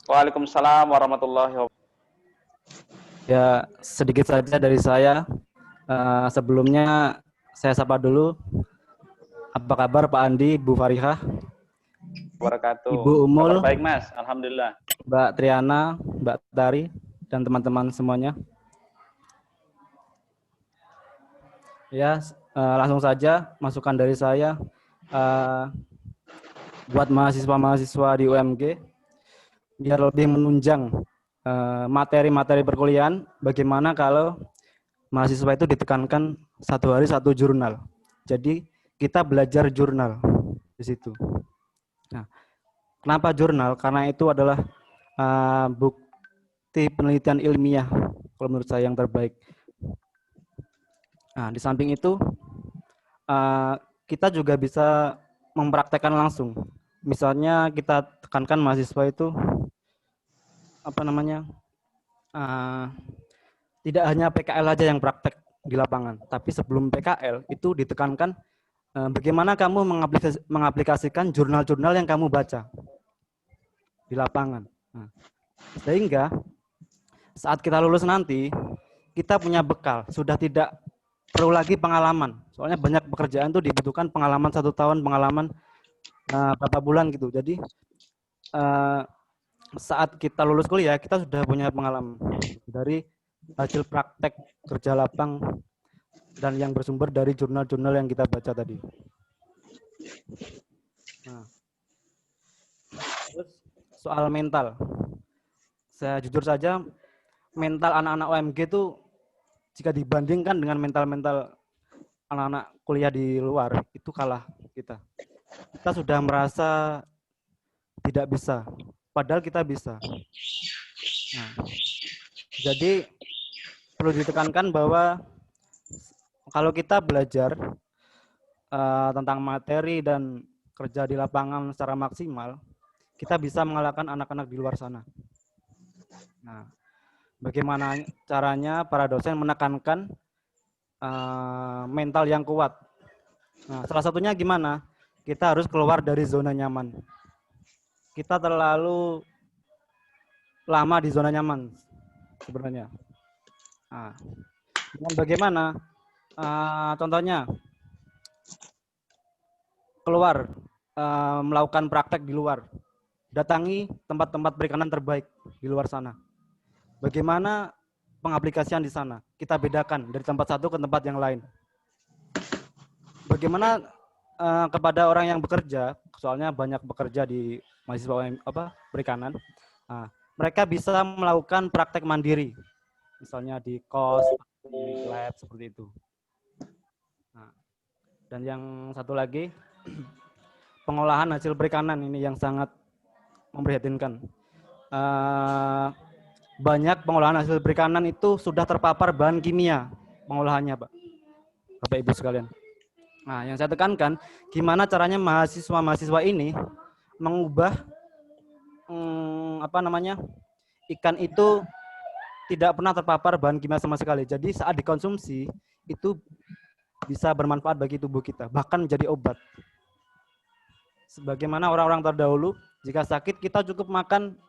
Waalaikumsalam warahmatullahi wabarakatuh. Ya, sedikit saja dari saya. Sebelumnya saya sapa dulu. Apa kabar Pak Andi, Bu Farihah, Ibu Kabar Umul, baik, Mas. Alhamdulillah. Mbak Triana, Mbak Tari, dan teman-teman semuanya. Ya, langsung saja masukan dari saya buat mahasiswa-mahasiswa di UMG biar lebih menunjang materi-materi perkuliahan. Bagaimana kalau mahasiswa itu ditekankan satu hari satu jurnal. Jadi kita belajar jurnal di situ. Nah, kenapa jurnal? Karena itu adalah bukti penelitian ilmiah kalau menurut saya yang terbaik. Nah, di samping itu kita juga bisa mempraktekkan langsung. Misalnya kita tekankan mahasiswa itu tidak hanya PKL aja yang praktek di lapangan, tapi sebelum PKL itu ditekankan bagaimana kamu mengaplikasikan jurnal-jurnal yang kamu baca di lapangan. Nah, sehingga saat kita lulus nanti, kita punya bekal, sudah tidak perlu lagi pengalaman. Soalnya banyak pekerjaan itu dibutuhkan pengalaman 1 tahun, pengalaman berapa bulan gitu. Jadi saat kita lulus kuliah, kita sudah punya pengalaman dari hasil praktek kerja lapang dan yang bersumber dari jurnal-jurnal yang kita baca tadi. Nah, terus soal mental. Saya jujur saja, mental anak-anak OMG itu jika dibandingkan dengan mental-mental anak-anak kuliah di luar, itu kalah kita. Kita sudah merasa tidak bisa, padahal kita bisa. Nah, jadi perlu ditekankan bahwa kalau kita belajar tentang materi dan kerja di lapangan secara maksimal, kita bisa mengalahkan anak-anak di luar sana. Nah, bagaimana caranya para dosen menekankan mental yang kuat? Nah, salah satunya gimana? Kita harus keluar dari zona nyaman. Kita terlalu lama di zona nyaman sebenarnya. Nah, dengan bagaimana? Contohnya, keluar, melakukan praktek di luar. Datangi tempat-tempat perikanan terbaik di luar sana. Bagaimana pengaplikasian di sana? Kita bedakan dari tempat satu ke tempat yang lain. Bagaimana kepada orang yang bekerja, soalnya banyak bekerja di mahasiswa perikanan, mereka bisa melakukan praktek mandiri, misalnya di kos, di lab, seperti itu. Nah, dan yang satu lagi, pengolahan hasil perikanan ini yang sangat memprihatinkan. Banyak pengolahan hasil perikanan itu sudah terpapar bahan kimia pengolahannya, Pak. Bapak Ibu sekalian. Nah, yang saya tekankan, gimana caranya mahasiswa-mahasiswa ini mengubah ikan itu tidak pernah terpapar bahan kimia sama sekali. Jadi saat dikonsumsi itu bisa bermanfaat bagi tubuh kita, bahkan menjadi obat. Sebagaimana orang-orang terdahulu, jika sakit kita cukup makan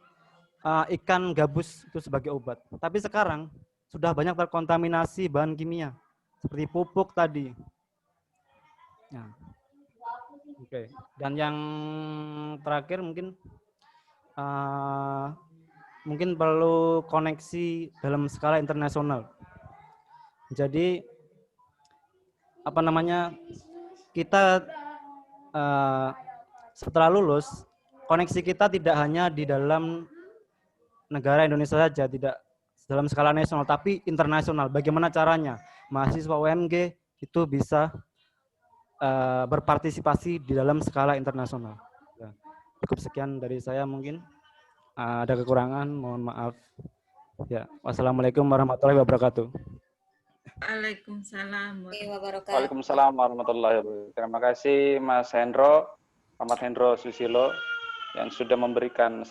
ikan gabus itu sebagai obat. Tapi sekarang sudah banyak terkontaminasi bahan kimia seperti pupuk tadi. Nah, oke. Dan yang terakhir mungkin perlu koneksi dalam skala internasional. Jadi kita setelah lulus, koneksi kita tidak hanya di dalam negara Indonesia saja, tidak dalam skala nasional, tapi internasional. Bagaimana caranya mahasiswa UMG itu bisa berpartisipasi di dalam skala internasional. Cukup sekian dari saya mungkin. Ada kekurangan, mohon maaf. Ya, wassalamualaikum warahmatullahi wabarakatuh. Waalaikumsalam warahmatullahi wabarakatuh. Terima kasih Mas Hendro, Ahmad Hendro Susilo yang sudah memberikan